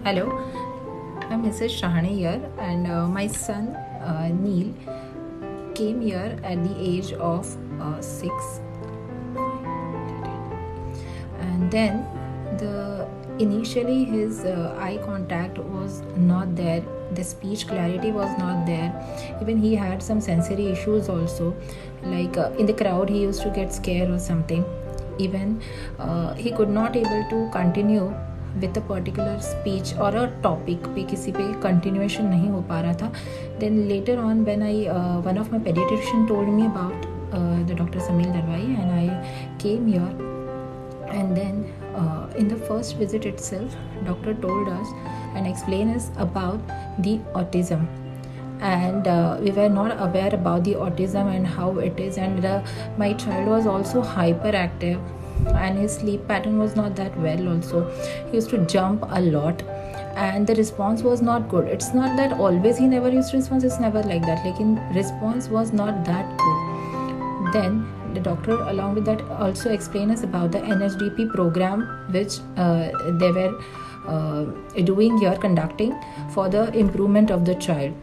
Hello, I'm Mrs. Shahane here, and my son Neil came here at the age of 6, and then initially his eye contact was not there, the speech clarity was not there. Even he had some sensory issues also, like in the crowd he used to get scared or something. Even he could not able to continue with a particular speech or a topic पे किसी पे continuation नहीं हो पा रहा था. Then later on when one of my pediatrician told me about the Dr. Samil Darwai, and I came here, and then in the first visit itself doctor told us and explained us about the autism, and we were not aware about the autism and how it is, and my child was also hyperactive, and his sleep pattern was not that well also. He used to jump a lot, and the response was not good. It's not that always he never used to respond, it's never like that, like response was not that good. Then the doctor along with that also explained us about the NHDP program which they were doing here, conducting for the improvement of the child.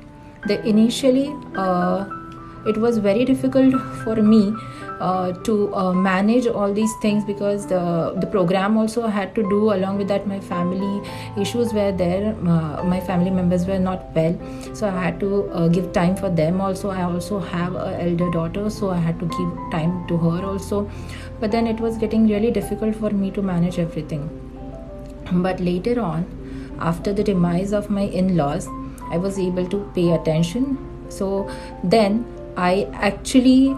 Initially it was very difficult for me to manage all these things, because the program also had to do, along with that my family issues were there. My family members were not well, so I had to give time for them also. I also have an elder daughter, so I had to give time to her also. But then it was getting really difficult for me to manage everything. But later on, after the demise of my in-laws, I was able to pay attention. So then I actually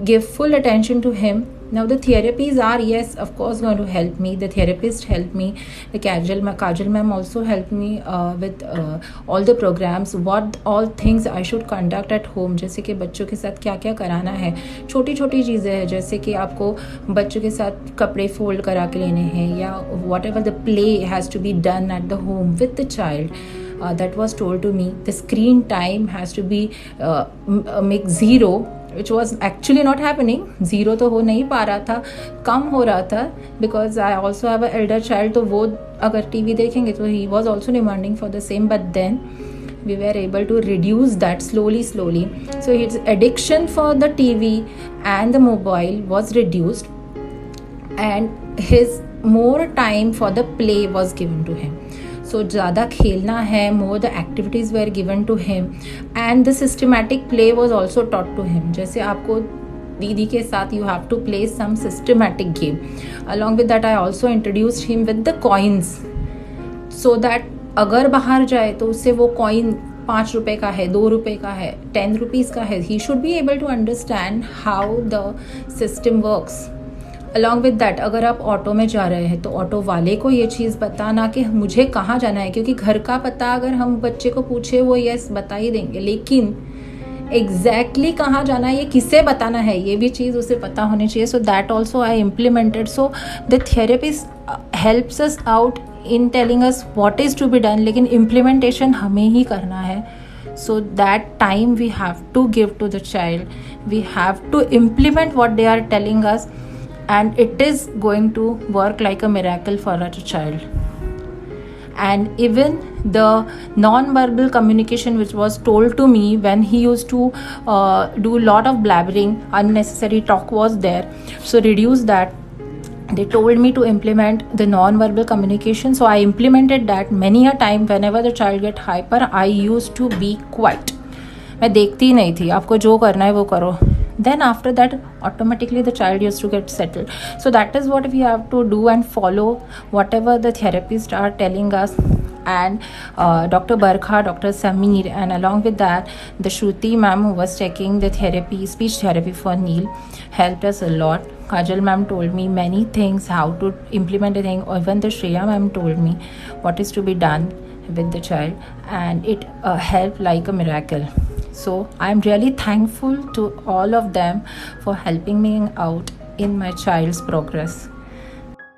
give full attention to him. Now the therapies are, yes, of course, going to help me. The therapist helped me. The Kajal ma'am also helped me with all the programs, what all things I should conduct at home. जैसे कि बच्चों के साथ क्या क्या कराना है, छोटी छोटी चीज़ें हैं, जैसे कि आपको बच्चों के साथ कपड़े फोल्ड करा के लेने हैं, या whatever the play has to be done at the home with the child. That was told to me. The screen time has to be make 0, which was actually not happening. 0 तो हो नहीं पा रहा था, कम हो रहा था, because I also have an elder child. तो वो अगर TV देखेंगे तो he was also demanding for the same. But then we were able to reduce that slowly. So his addiction for the TV and the mobile was reduced, and his more time for the play was given to him. So ज़्यादा खेलना है, more the activities were given to him, and the systematic play was also taught to him. जैसे आपको दीदी के साथ you have to play some systematic game. Along with that I also introduced him with the coins, so that अगर बाहर जाए तो उससे वो coin 5 रुपए का है, 2 रुपए का है, 10 rupees का है. He should be able to understand how the system works. Along with that, अगर आप ऑटो में जा रहे हैं तो ऑटो वाले को ये चीज़ बताना कि मुझे कहाँ जाना है, क्योंकि घर का पता अगर हम बच्चे को पूछे वो यस बता ही देंगे, लेकिन एग्जैक्टली कहाँ जाना है, ये किसे बताना है, ये भी चीज़ उसे पता होनी चाहिए. So that also I implemented. So the therapist helps us out in telling us what is to be done, लेकिन इम्प्लीमेंटेशन हमें ही करना है. So that time we have to give to the child. We have to implement what they are telling us, and it is going to work like a miracle for a child. And even the non-verbal communication which was told to me when he used to do a lot of blabbering, unnecessary talk was there, so reduce that. They told me to implement the non-verbal communication, so I implemented that. Many a time whenever the child get hyper, I used to be quiet. मैं देखती ही नहीं थी, आपको जो करना है वो करो. Then after that automatically the child used to get settled. So that is what we have to do and follow whatever the therapists are telling us. And Dr. Barkha, Dr. Samir, and along with that the Shruti ma'am who was taking the speech therapy for Neil, helped us a lot. Kajal ma'am told me many things, how to implement a thing. Even the Shreya ma'am told me what is to be done with the child, and it helped like a miracle. So I am really thankful to all of them for helping me out in my child's progress.